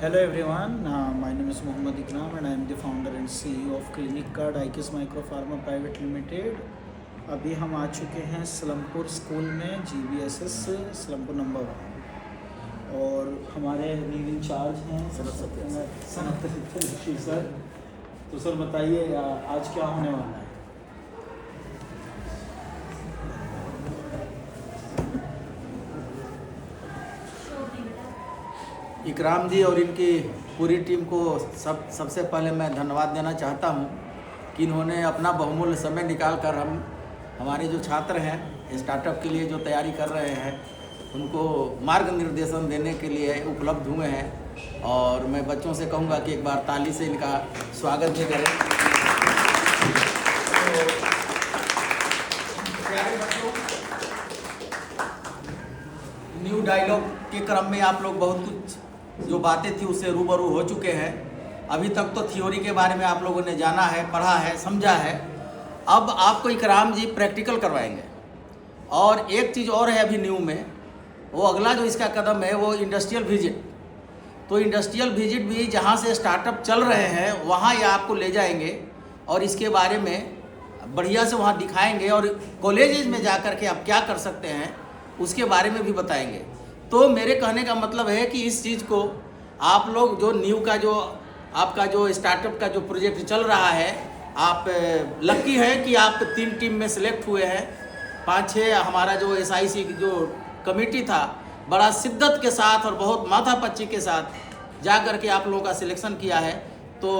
Hello everyone, my name is Mohammad Ikram and I am the founder and CEO of Clinic Card IKIS Micropharma Private Limited। अभी हम आ चुके हैं Salempur school में GBSS Salempur number 1 और हमारे lead in charge हैं Sanat sir. तो सर बताइए आज क्या होने वाला है। इकराम जी और इनकी पूरी टीम को सबसे पहले मैं धन्यवाद देना चाहता हूं कि इन्होंने अपना बहुमूल्य समय निकाल कर हमारे जो छात्र हैं स्टार्टअप के लिए जो तैयारी कर रहे हैं उनको मार्गनिर्देशन देने के लिए उपलब्ध हुए हैं। और मैं बच्चों से कहूंगा कि एक बार ताली से इनका स्वागत भी करें। प्यारे बच्चों, न्यू डायलॉग के क्रम में आप लोग बहुत कुछ जो बातें थी उससे रूबरू हो चुके हैं। अभी तक तो थ्योरी के बारे में आप लोगों ने जाना है, पढ़ा है, समझा है। अब आपको इकराम जी प्रैक्टिकल करवाएंगे। और एक चीज़ और है अभी न्यू में, वो अगला जो इसका कदम है वो इंडस्ट्रियल विजिट। तो इंडस्ट्रियल विजिट भी जहाँ से स्टार्टअप चल रहे हैं वहाँ ये आपको ले जाएंगे और इसके बारे में बढ़िया से वहाँ दिखाएंगे और कॉलेजेस में जा कर के आप क्या कर सकते हैं उसके बारे में भी बताएंगे। तो मेरे कहने का मतलब है कि इस चीज़ को आप लोग जो न्यू का जो आपका जो स्टार्टअप का जो प्रोजेक्ट चल रहा है, आप लकी हैं कि आप 3 टीम में सिलेक्ट हुए हैं। 5-6 हमारा जो SIC जो कमेटी था बड़ा शिद्दत के साथ और बहुत माथापच्ची के साथ जा कर के आप लोगों का सिलेक्शन किया है। तो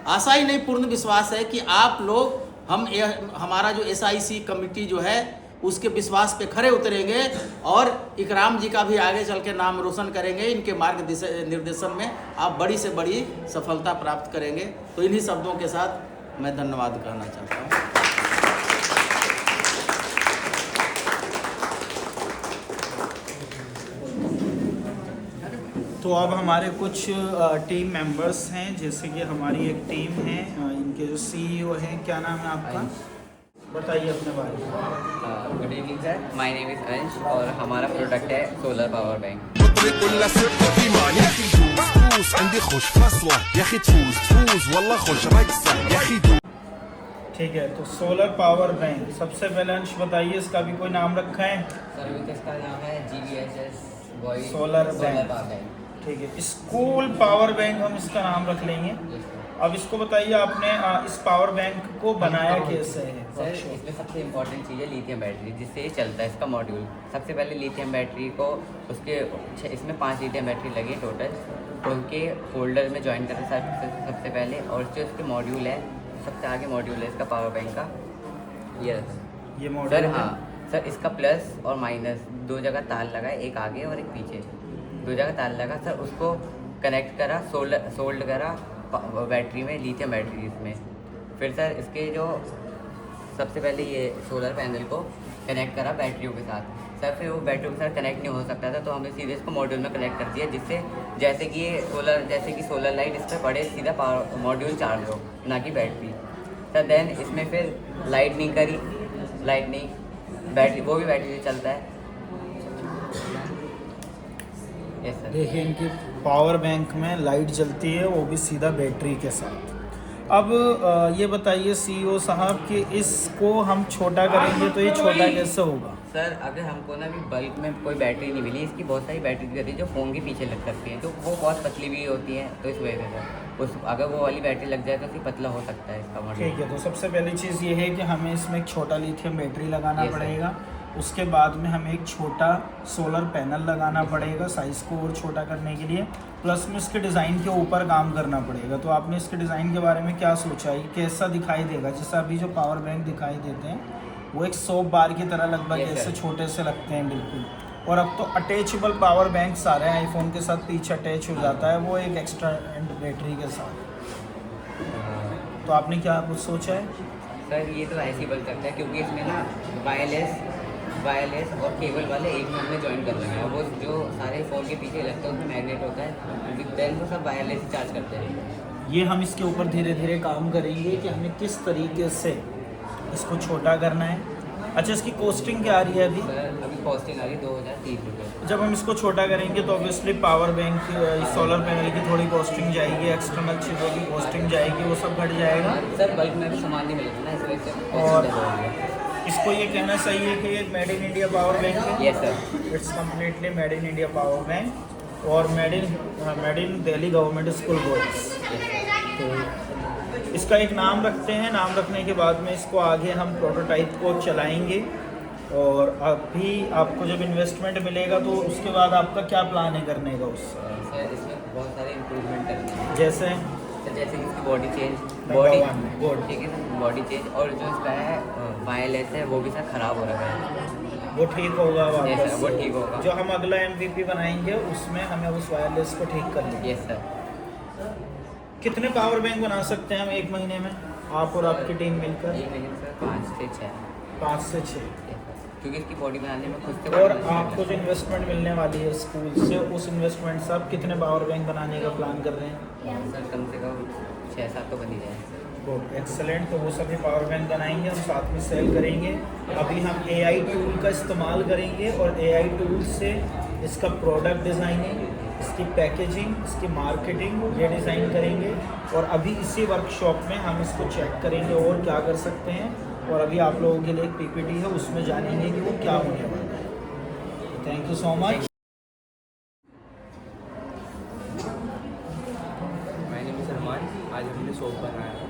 आशा ही नहीं पूर्ण विश्वास है कि आप लोग हमारा जो SIC कमेटी जो है उसके विश्वास पे खरे उतरेंगे और इकराम जी का भी आगे चल के नाम रोशन करेंगे। इनके मार्ग निर्देशन में आप बड़ी से बड़ी सफलता प्राप्त करेंगे। तो इन्हीं शब्दों के साथ मैं धन्यवाद कहना चाहता हूँ। तो अब हमारे कुछ टीम मेंबर्स हैं, जैसे कि हमारी एक टीम है, इनके जो CEO हैं, क्या नाम है आपका, बताइए अपने बारे में। Good evening sir, my name is अंश और हमारा प्रोडक्ट है सोलर पावर बैंक। ठीक है, तो सोलर पावर बैंक सबसे पहले अंश बताइए, इसका भी कोई नाम रखा है? सर इसका नाम है GBSS सोलर बैंक। ठीक है, स्कूल पावर बैंक हम इसका नाम रख लेंगे। अब इसको बताइए आपने इस पावर बैंक को बनाया कैसे है? सर इसमें सबसे इम्पोर्टेंट चीज़ है लिथियम बैटरी, जिससे ये चलता है इसका मॉड्यूल। सबसे पहले लिथियम बैटरी को इसमें 5 लिथियम बैटरी लगी टोटल, उनके फोल्डर में ज्वाइन करते सबसे पहले। और जो इसके मॉड्यूल है, सबसे आगे मॉड्यूल है इसका पावर बैंक का, ये मॉड्यूल सर। हाँ सर, इसका प्लस और माइनस 2 जगह तार लगा है, एक आगे और एक पीछे, 2 जगह तार लगा सर। उसको कनेक्ट करा, सोल्ड करा बैटरी में, लिथियम बैटरी इसमें। फिर सर इसके जो सबसे पहले ये सोलर पैनल को कनेक्ट करा बैटरियों के साथ सर। फिर वो बैटरियों के साथ कनेक्ट नहीं हो सकता था, तो हमने सीधे इसको मॉड्यूल में कनेक्ट कर दिया, जिससे जैसे कि सोलर लाइट इस पर पड़े, सीधा पावर मॉड्यूल चार्ज हो, ना कि बैटरी सर। देन इसमें फिर लाइटनिंग करी, बैटरी वो भी बैटरी से चलता है। Yes sir. देखिए, इनकी पावर बैंक में लाइट जलती है, वो भी सीधा बैटरी के साथ। अब ये बताइए CEO साहब कि इसको हम छोटा करेंगे तो ये छोटा कैसे होगा? सर अगर हमको ना भी बल्क में कोई बैटरी नहीं मिली, इसकी बहुत सारी बैटरी रहती है जो फ़ोन के पीछे लग सकती हैं, तो वो बहुत पतली भी होती हैं। तो इस वजह से अगर वो वाली बैटरी लग जाए तो फिर पतला हो सकता है इसका मॉडल। ठीक है, तो सबसे पहली चीज़ ये है कि हमें इसमें एक छोटा लिथियम बैटरी लगाना पड़ेगा। उसके बाद में हमें एक छोटा सोलर पैनल लगाना पड़ेगा साइज़ को और छोटा करने के लिए। प्लस में इसके डिज़ाइन के ऊपर काम करना पड़ेगा। तो आपने इसके डिज़ाइन के बारे में क्या सोचा है, कैसा दिखाई देगा? जैसे अभी जो पावर बैंक दिखाई देते हैं वो एक सोप बार की तरह लगभग ऐसे छोटे से लगते हैं बिल्कुल। और अब तो अटैचेबल पावर बैंक्स आ रहे हैं, आईफोन के साथ पीछे अटैच हो जाता है वो एक एक्स्ट्रा बैटरी के साथ। तो आपने क्या कुछ सोचा है? सर ये तो ऐसे ही बन सकता है, क्योंकि इसमें ना वायरलेस और केबल वाले एक में हमने ज्वाइन कर रखे हैं। वो जो सारे फ़ोन के पीछे लगता है उसमें मैग्नेट होता है, देन वो सब वायरलेस चार्ज करते हैं। ये हम इसके ऊपर धीरे धीरे काम करेंगे कि हमें किस तरीके से इसको छोटा करना है अच्छा, इसकी कॉस्टिंग क्या आ रही है अभी? सर अभी कॉस्टिंग आ रही है 2030 रुपये। जब हम इसको छोटा करेंगे तो obviously power bank, solar panel की थोड़ी कॉस्टिंग जाएगी, एक्सटर्नल चीज़ों की कॉस्टिंग जाएगी, वो सब घट जाएगा। सर बल्क में भी सामान नहीं मिलेगा ना, इस वजह से और कॉस्टिंग ज़्यादा हो रही है। इसको ये कहना सही है कि ये made in India power bank है? Yes sir. It's completely made in India power bank और made in Delhi government school boards. तो इसका एक नाम रखते हैं, नाम रखने के बाद में इसको आगे हम प्रोटोटाइप को चलाएंगे। और अभी आपको जब इन्वेस्टमेंट मिलेगा तो उसके बाद आपका क्या प्लान है करने का उससे? सर इसमें बहुत सारे इम्प्रूवमेंट करने हैं। जैसे सर जैसे कि इसकी बॉडी चेंज, Good. ठीक है सर, बॉडी चेंज, और जो इसका है वायरलेस है वो भी सर ख़राब हो रहा है। वो ठीक होगा Yes, वापस? sir, वो ठीक होगा। जो हम अगला MVP बनाएंगे उसमें हमें उस वायरलेस को ठीक कर लेंगे। Yes sir. कितने पावर बैंक बना सकते हैं हम एक महीने में, आप और आपकी टीम मिलकर? एक महीने में सर 5 से 6। 5 से 6। क्योंकि इसकी बॉडी बनाने में खुद से और बनाना आपको जो इन्वेस्टमेंट मिलने वाली है स्कूल से, उस इन्वेस्टमेंट से आप कितने पावर बैंक बनाने का प्लान कर रहे हैं? सर कम से कम 6-7 तो बन ही जाए। Good, excellent. तो वो सभी पावर बैंक बनाएंगे, हम साथ में सेल करेंगे। अभी हम AI टूल का इस्तेमाल करेंगे और AI टूल से इसका प्रोडक्ट डिज़ाइनिंग, इसकी पैकेजिंग, इसकी मार्केटिंग ये डिज़ाइन करेंगे। और अभी इसी वर्कशॉप में हम इसको चेक करेंगे और क्या कर सकते हैं। और अभी आप लोगों के लिए एक PPT है, उसमें जानेंगे कि वो क्या होने वाला है। Thank you so much. मैंने भी सलमान, आज हमने सोप बनाया है।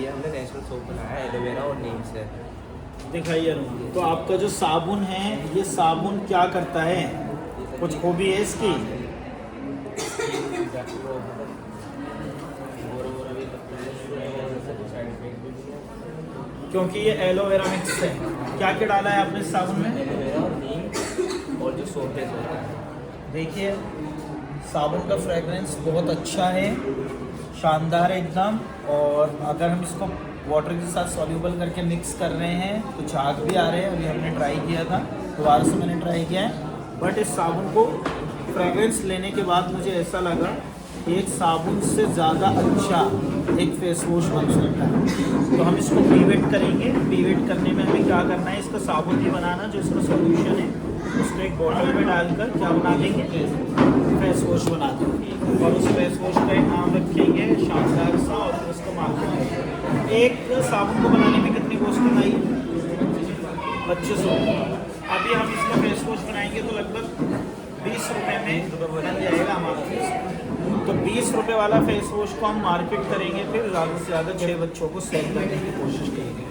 ये हमने नेचुरल सोप बनाया है एलोवेरा और नीम से। दिखाइए। तो आपका जो साबुन है, ये साबुन क्या करता है, कुछ खूबी है इसकी? क्योंकि ये एलोवेरा मिक्स है। क्या क्या डाला है आपने इस साबुन में? एलोवेरा और नीम और जो सोप बेस होता है। देखिए साबुन का फ्रेगरेंस बहुत अच्छा है, शानदार एकदम। और अगर हम इसको वाटर के साथ सॉल्यूबल करके मिक्स कर रहे हैं तो झाग भी आ रहे हैं। अभी हमने ट्राई किया था, दोबारा से मैंने ट्राई किया है। बट इस साबुन को फ्रेगरेंस लेने के बाद मुझे ऐसा लगा कि एक साबुन से ज़्यादा अच्छा एक फेस वॉश बन सकता है। तो हम इसको पीवेट करेंगे। पीवेट करने में हमें क्या करना है, इसका साबुन ही बनाना, जो इसका सॉल्यूशन है उसको एक बॉटल में डालकर क्या बना देंगे, फेस वॉश बना देंगे। और उस फेस वॉश का एक नाम रखेंगे शानदार सा, और फिर उसको मार्केट में। एक साबुन को बनाने में कितनी कॉस्टिंग आई? 2500। अभी हम इसका फेस वॉश बनाएंगे तो लगभग 20 रुपये में बन जाएगा हमारा फेस। तो 20 रुपये वाला फेस वॉश को हम मार्केट करेंगे, फिर ज़्यादा से ज़्यादा 6 बच्चों को सेल करने की कोशिश करेंगे।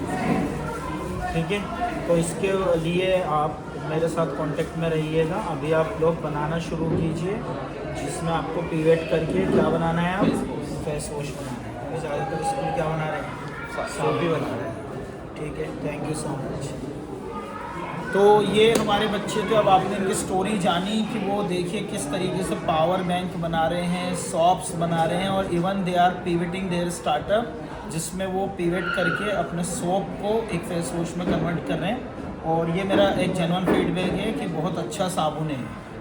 ठीक है, तो इसके लिए आप मेरे साथ कांटेक्ट में रहिएगा। अभी आप लोग बनाना शुरू कीजिए, जिसमें आपको पीवेट करके क्या बनाना है, आप फेस वॉश बनाना है। तो ज़्यादातर स्कूल क्या बना रहे हैं, साफ भी बना रहे हैं। ठीक है, थैंक यू सो मच। तो ये हमारे बच्चे थे। अब आपने इनकी स्टोरी जानी कि वो देखिए किस तरीके से पावर बैंक बना रहे हैं, शॉप्स बना रहे हैं, और even they are pivoting their startup, जिसमें वो पिवट करके अपने सोप को एक फेस वॉश में कन्वर्ट कर रहे हैं। और ये मेरा एक जेन्युइन फीडबैक है कि बहुत अच्छा साबुन है,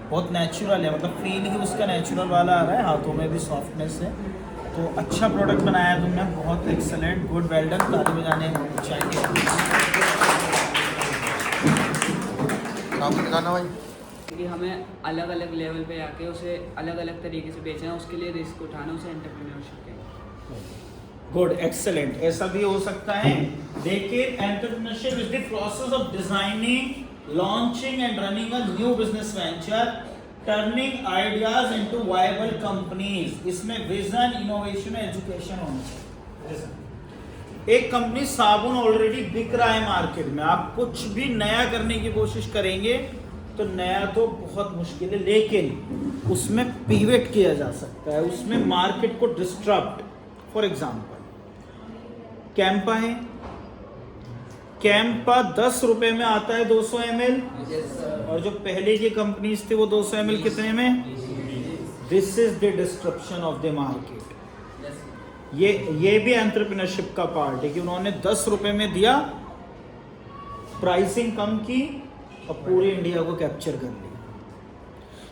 बहुत नेचुरल है, मतलब फील ही उसका नेचुरल वाला आ रहा है, हाथों में भी सॉफ्टनेस है। तो अच्छा प्रोडक्ट बनाया तुमने, बहुत एक्सेलेंट, गुड, वेल डन, ताली बजाने चाहिए। साबुन निकालना भाई। कि हमें अलग अलग लेवल पे आके उसे अलग अलग तरीके से बेचना है, उसके लिए रिस्क उठाना, उसे एंटरप्रेन्योरशिप कहते हैं। गुड, एक्सेलेंट, ऐसा भी हो सकता है। देखिए, entrepreneurship is the process of designing, launching and running a new business venture, turning ideas into viable companies. इसमें विजन, इनोवेशन, एजुकेशन होना चाहिए। एक कंपनी साबुन ऑलरेडी बिक रहा है मार्केट में, आप कुछ भी नया करने की कोशिश करेंगे तो नया तो बहुत मुश्किल है, लेकिन उसमें पिवट किया जा सकता है, उसमें मार्केट को डिस्टर्ब। फॉर एग्जाम्पल कैंपा है, कैंपा 10 रुपए में आता है 200 ml, और जो पहले की कंपनीज थी वो 200 ml कितने में? This is the disruption of the market. ये भी एंटरप्रेन्योरशिप का पार्ट है कि उन्होंने 10 रुपए में दिया, प्राइसिंग कम की और पूरे इंडिया को कैप्चर कर लिया।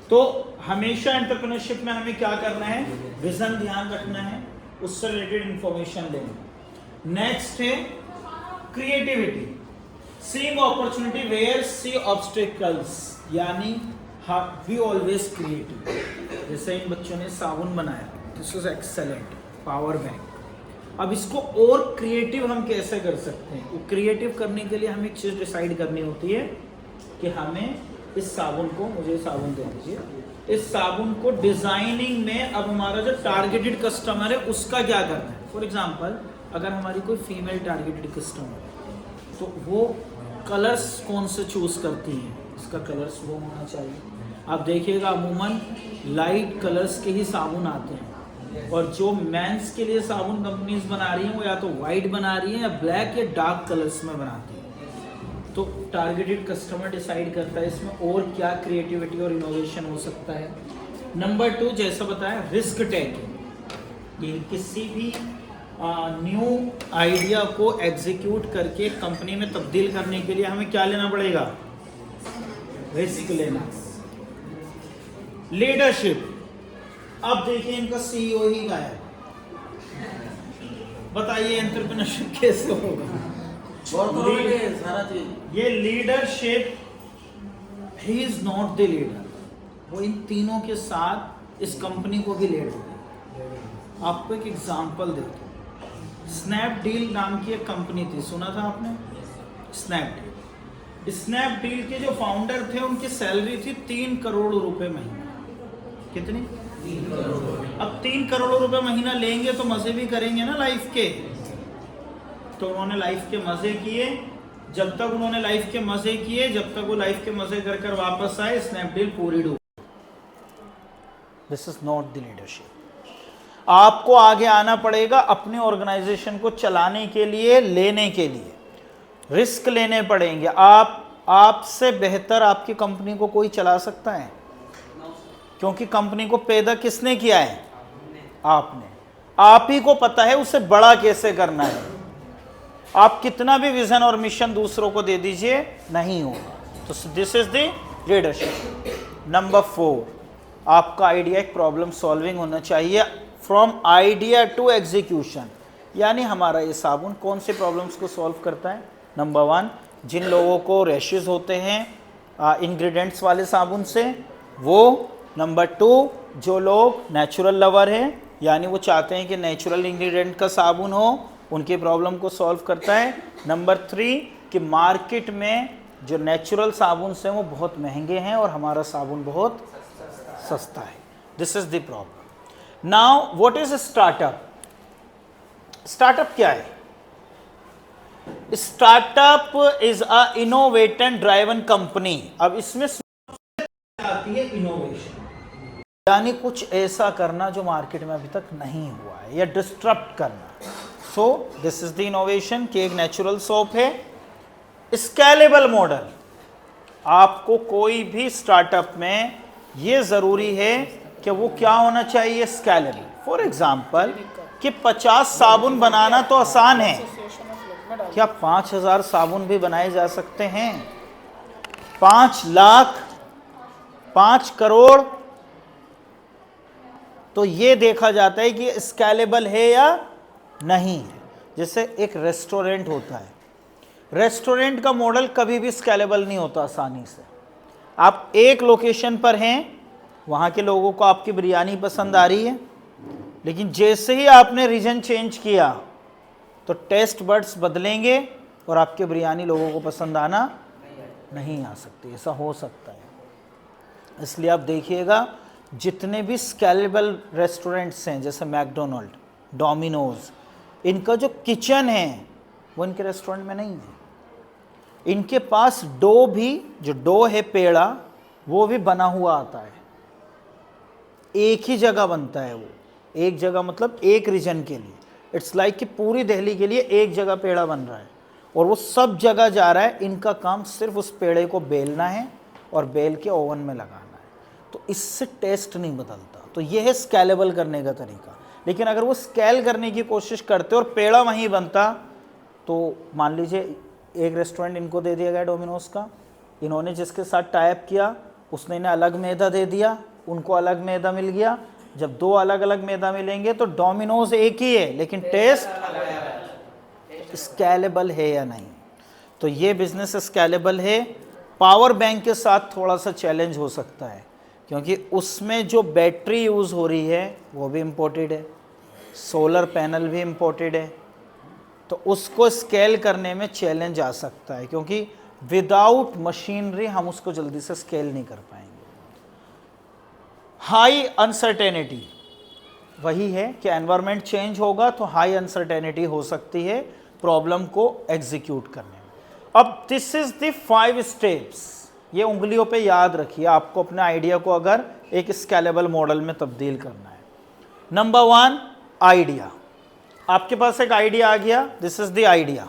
तो हमेशा एंटरप्रेन्योरशिप में हमें क्या करना है, विजन ध्यान रखना है, उससे रिलेटेड इंफॉर्मेशन लेंगे। नेक्स्ट है creativity, seeing opportunity where see obstacles, यानी वी ऑलवेज क्रिएटिव। जैसे इन बच्चों ने साबुन बनाया, this is excellent, power bank. अब इसको और क्रिएटिव हम कैसे कर सकते हैं? वो क्रिएटिव करने के लिए हमें एक चीज़ डिसाइड करनी होती है कि हमें इस साबुन को, मुझे साबुन दे दीजिए, इस साबुन को डिजाइनिंग में अब हमारा जो टारगेटेड कस्टमर है उसका क्या करना है। फॉर एग्जांपल अगर हमारी कोई फीमेल टारगेटेड कस्टमर है तो वो कलर्स कौन से चूज करती हैं, इसका कलर्स वो होना चाहिए। आप देखिएगा अमूमन लाइट कलर्स के ही साबुन आते हैं, और जो मेंस के लिए साबुन कंपनीज बना रही हैं वो या तो वाइट बना रही हैं या ब्लैक या डार्क कलर्स में बनाती हैं। तो टारगेटेड कस्टमर डिसाइड करता है इसमें और क्या क्रिएटिविटी और इनोवेशन हो सकता है। नंबर 2, जैसा बताया, रिस्क टेकिंग। ये किसी भी न्यू आइडिया को एग्जीक्यूट करके कंपनी में तब्दील करने के लिए हमें क्या लेना पड़ेगा? रिस्क लेना। लीडरशिप, अब देखिए इनका सीईओ ही गायब, बताइए एंटरप्रेन्योरशिप कैसे होगा? सारा चीज ये leadership, he is not the leader, वो इन तीनों के साथ इस कंपनी को भी लीड होगी। आपको एक एग्जांपल देता हूँ। स्नैपडील नाम की एक कंपनी थी, सुना था आपने? स्नैपडील। स्नैपडील के जो फाउंडर थे उनकी सैलरी थी 3 करोड़ रुपए महीना। कितनी? 3 करोड़। अब 3 करोड़ रुपए महीना लेंगे तो मजे भी करेंगे ना लाइफ के। तो उन्होंने लाइफ के मजे किए। जब तक उन्होंने लाइफ के मजे किए, जब तक वो लाइफ के मजे कर कर वापस आए, स्नैपडील पूरी डूब। This is not the leadership. आपको आगे आना पड़ेगा अपने ऑर्गेनाइजेशन को चलाने के लिए, लेने के लिए रिस्क लेने पड़ेंगे। आपसे बेहतर आपकी कंपनी को कोई चला सकता है? क्योंकि कंपनी को पैदा किसने किया है? आपने। आप ही को पता है उसे बड़ा कैसे करना है। आप कितना भी विजन और मिशन दूसरों को दे दीजिए, नहीं होगा। तो this is the leadership. Number 4, आपका आइडिया एक प्रॉब्लम सॉल्विंग होना चाहिए, फ्रॉम आइडिया टू एग्जीक्यूशन। यानी हमारा ये साबुन कौन से प्रॉब्लम्स को सॉल्व करता है? नंबर 1, जिन लोगों को रैशेस होते हैं इंग्रेडिएंट्स वाले साबुन से, वो। नंबर 2, जो लोग नेचुरल लवर हैं, यानी वो चाहते हैं कि नेचुरल इंग्रेडिएंट का साबुन हो, उनकी प्रॉब्लम को सॉल्व करता है। नंबर 3, कि मार्केट में जो नेचुरल साबुन हैं वो बहुत महंगे हैं और हमारा साबुन बहुत सस्ता है। This is the problem. Now what is startup? Startup क्या है? Startup is a innovation driven company. अब इसमें आती है इनोवेशन, यानी कुछ ऐसा करना जो मार्केट में अभी तक नहीं हुआ है, या डिस्टर्ब करना। So this is the innovation कि एक नेचुरल सोप है। स्केलेबल मॉडल, आपको कोई भी स्टार्टअप में ये ज़रूरी है कि वो क्या होना चाहिए? स्केलेबल। फॉर एग्जाम्पल कि 50 साबुन बनाना तो आसान है, क्या 5000 साबुन भी बनाए जा सकते हैं? 5 लाख, 5 करोड़? तो ये देखा जाता है कि स्केलेबल है या नहीं है। जैसे एक रेस्टोरेंट होता है, रेस्टोरेंट का मॉडल कभी भी स्केलेबल नहीं होता आसानी से। आप एक लोकेशन पर हैं, वहाँ के लोगों को आपकी बिरयानी पसंद आ रही है, लेकिन जैसे ही आपने रीजन चेंज किया तो टेस्ट बड्स बदलेंगे और आपके बिरयानी लोगों को पसंद आना नहीं आ सकती। ऐसा हो सकता है। इसलिए आप देखिएगा जितने भी स्केलेबल रेस्टोरेंट्स हैं, जैसे मैकडोनल्ड, डोमिनोज, इनका जो किचन है वो इनके रेस्टोरेंट में नहीं है। इनके पास डो भी, जो डो है पेड़ा, वो भी बना हुआ आता है। एक ही जगह बनता है वो, एक जगह मतलब एक रीजन के लिए। इट्स लाइक कि पूरी दिल्ली के लिए एक जगह पेड़ा बन रहा है और वो सब जगह जा रहा है। इनका काम सिर्फ उस पेड़े को बेलना है और बेल के ओवन में लगाना है। तो इससे टेस्ट नहीं बदलता। तो यह है स्केलेबल करने का तरीका। लेकिन अगर वो स्केल करने की कोशिश करते और पेड़ा वहीं बनता, तो मान लीजिए एक रेस्टोरेंट इनको दे दिया गया डोमिनोज का, इन्होंने जिसके साथ टाइप किया उसने इन्हें अलग मैदा दे दिया, उनको अलग मैदा मिल गया, जब दो अलग अलग मैदा मिलेंगे तो डोमिनोज एक ही है लेकिन टेस्ट स्केलेबल है या नहीं। तो ये बिजनेस स्केलेबल है। पावर बैंक के साथ थोड़ा सा चैलेंज हो सकता है क्योंकि उसमें जो बैटरी यूज़ हो रही है वो भी इम्पोर्टेड है, सोलर पैनल भी इम्पोर्टेड है, तो उसको स्केल करने में चैलेंज आ सकता है क्योंकि विदाउट मशीनरी हम उसको जल्दी से स्केल नहीं कर पाएंगे। हाई अनसर्टेनिटी वही है कि एनवायरनमेंट चेंज होगा तो हाई अनसर्टेनिटी हो सकती है प्रॉब्लम को एग्जीक्यूट करने में। अब दिस इज द 5 स्टेप्स, ये उंगलियों पे याद रखिए आपको अपने आइडिया को अगर एक स्केलेबल मॉडल में तब्दील करना है। नंबर 1 आइडिया, आपके पास एक आइडिया आ गया, दिस इज द आइडिया,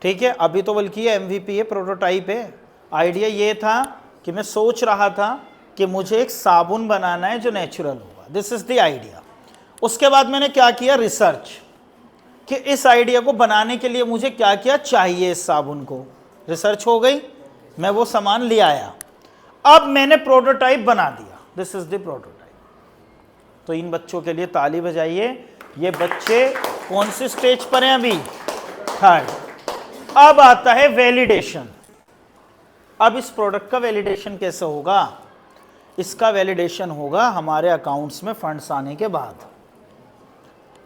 ठीक है, अभी तो बल्कि ये MVP है, प्रोटोटाइप है। आइडिया ये था कि मैं सोच रहा था कि मुझे एक साबुन बनाना है जो नेचुरल होगा, दिस इज द आइडिया। उसके बाद मैंने क्या किया, रिसर्च, कि इस आइडिया को बनाने के लिए मुझे क्या क्या चाहिए, इस साबुन को, रिसर्च हो गई, मैं वो सामान ले आया, अब मैंने प्रोटोटाइप बना दिया, दिस इज द प्रोटोटाइप। तो इन बच्चों के लिए ताली बजाइए, ये बच्चे कौन सी स्टेज पर हैं अभी, 3rd। अब आता है वैलिडेशन। अब इस प्रोडक्ट का वैलिडेशन कैसे होगा, इसका वैलिडेशन होगा हमारे अकाउंट्स में फंड्स आने के बाद।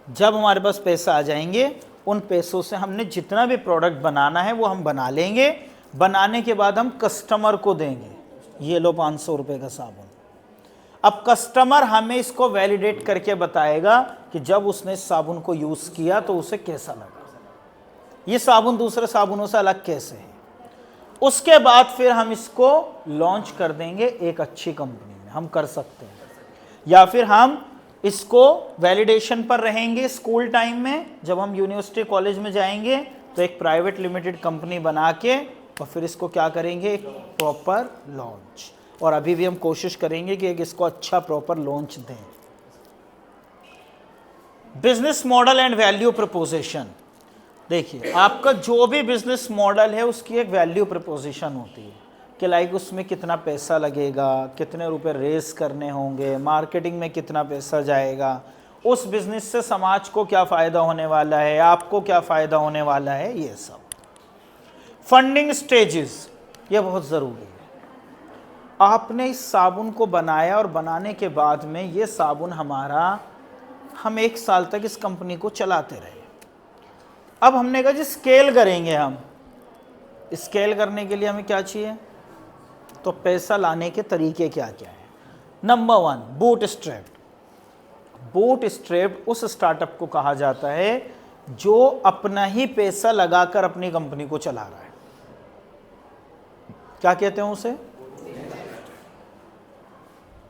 जब हमारे पास पैसा आ जाएंगे, उन पैसों से हमने जितना भी प्रोडक्ट बनाना है वो हम बना लेंगे, बनाने के बाद हम कस्टमर को देंगे, ये लो 500 रुपये का साबुन। अब कस्टमर हमें इसको वैलिडेट करके बताएगा कि जब उसने इस साबुन को यूज़ किया तो उसे कैसा लगा, ये साबुन दूसरे साबुनों से अलग कैसे है। उसके बाद फिर हम इसको लॉन्च कर देंगे एक अच्छी कंपनी में, हम कर सकते हैं, या फिर हम इसको वैलिडेशन पर रहेंगे स्कूल टाइम में, जब हम यूनिवर्सिटी कॉलेज में जाएंगे तो एक प्राइवेट लिमिटेड कंपनी बना के और फिर इसको क्या करेंगे, एक प्रॉपर लॉन्च। और अभी भी हम कोशिश करेंगे कि एक इसको अच्छा प्रॉपर लॉन्च दें। Business model and value preposition, देखिए आपका जो भी बिजनेस मॉडल है उसकी एक वैल्यू प्रपोजिशन होती है कि लाइक उसमें कितना पैसा लगेगा, कितने रुपए रेस करने होंगे, मार्केटिंग में कितना पैसा जाएगा, उस बिजनेस से समाज को क्या फ़ायदा होने वाला है, आपको क्या फ़ायदा होने वाला है, ये सब। फंडिंग स्टेजेस, ये बहुत ज़रूरी है। आपने इस साबुन को बनाया और बनाने के बाद में ये साबुन हमारा, हम 1 साल तक इस कंपनी को चलाते रहे। अब हमने कहा जी स्केल करेंगे, हम स्केल करने के लिए हमें क्या चाहिए, तो पैसा लाने के तरीके क्या क्या है। Number 1 boot strap. Boot strap उस स्टार्टअप को कहा जाता है जो अपना ही पैसा लगाकर अपनी कंपनी को चला रहा है, क्या कहते हैं उसे,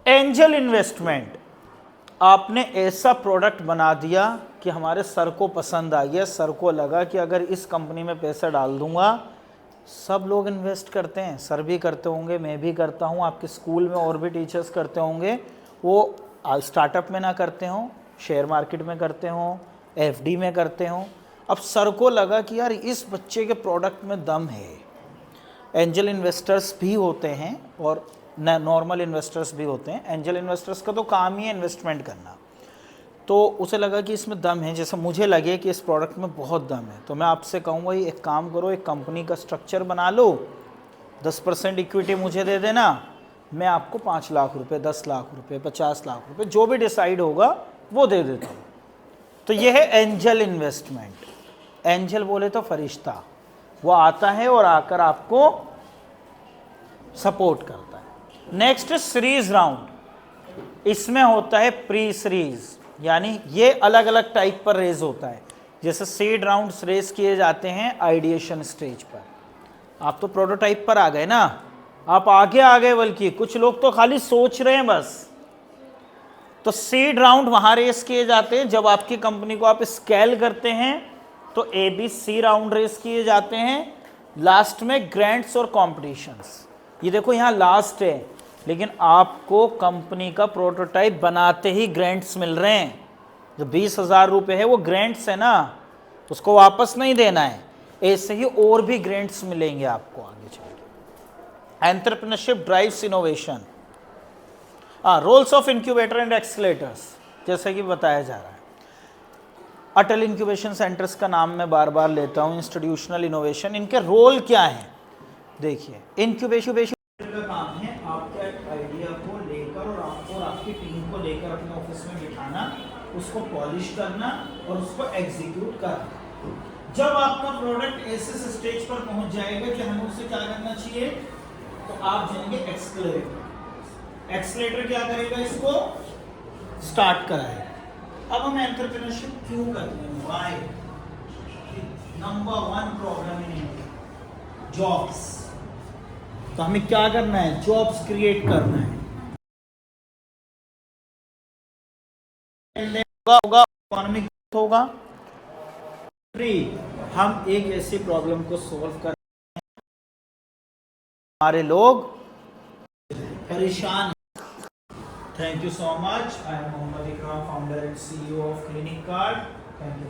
एंजल इन्वेस्टमेंट। आपने ऐसा प्रोडक्ट बना दिया कि हमारे सर को पसंद आ गया, सर को लगा कि अगर इस कंपनी में पैसा डाल दूंगा, सब लोग इन्वेस्ट करते हैं, सर भी करते होंगे, मैं भी करता हूँ, आपके स्कूल में और भी टीचर्स करते होंगे, वो स्टार्टअप में ना करते हों, शेयर मार्केट में करते हों, FD में करते हों। अब सर को लगा कि यार इस बच्चे के प्रोडक्ट में दम है। एंजल इन्वेस्टर्स भी होते हैं और नॉर्मल इन्वेस्टर्स भी होते हैं। एंजल इन्वेस्टर्स का तो काम ही है इन्वेस्टमेंट करना, तो उसे लगा कि इसमें दम है, जैसे मुझे लगे कि इस प्रोडक्ट में बहुत दम है, तो मैं आपसे कहूँगा एक काम करो, एक कंपनी का स्ट्रक्चर बना लो, 10% इक्विटी मुझे दे देना, मैं आपको 5 लाख रुपए, 10 लाख रुपए, 50 लाख रुपए, जो भी डिसाइड होगा वो दे देता हूँ। तो ये है एंजल इन्वेस्टमेंट। एंजल बोले तो फरिश्ता, वो आता है और आकर आपको सपोर्ट करता है। नेक्स्ट सीरीज राउंड, इसमें होता है प्री सीरीज, यानी ये अलग अलग टाइप पर रेज होता है। जैसे सीड राउंड्स रेज किए जाते हैं आइडिएशन स्टेज पर। आप तो प्रोटोटाइप पर आ गए ना, आप आगे आ गए, बल्कि कुछ लोग तो खाली सोच रहे हैं बस। तो सीड राउंड वहां रेस किए जाते हैं जब आपकी कंपनी को आप स्केल करते हैं, तो ABC राउंड रेस किए जाते हैं। लास्ट में ग्रांट्स और कॉम्पिटिशन्स, ये देखो यहाँ लास्ट है, लेकिन आपको कंपनी का प्रोटोटाइप बनाते ही ग्रांट्स मिल रहे हैं। जो 20,000 रुपये है वो ग्रांट्स है ना, उसको वापस नहीं देना है। ऐसे ही और भी ग्रांट्स मिलेंगे आपको आगे चल के। Entrepreneurship drives innovation. Roles of incubator and accelerators, जैसे कि बताया जा रहा है। अटल इंक्यूबेशन सेंटर्स का नाम मैं बार बार लेता हूँ, इंस्टीट्यूशनल इनोवेशन, इनके रोल क्या है? देखिए, इंक्यूबेशन का काम है आपके आइडिया को लेकर और आपको और आपकी टीम को लेकर अपने ऑफिस में बिठाना, उसको पॉलिश करना और उसको एग्जीक्यूट करना। जब आपका प्रोडक्ट ऐसे स्टेज पर पहुंच जाएगा कि हमें उससे क्या करना चाहिए, तो आप जाएंगे एक्सलेटर। एक्सलेटर क्या करेगा? इसको स्टार्ट कराएगा। अब हम एंटरप्रेन्योरशिप क्यों करते हैं? Why? Number 1 problem in India, jobs. तो हमें क्या करना है? जॉब्स क्रिएट करना है। होगा इकोनॉमिक होगा। हम एक ऐसी प्रॉब्लम को सोल्व कर, हमारे लोग परेशान। Thank you so much. I am Mohammad Ikram, founder and CEO of clinic card. Thank you.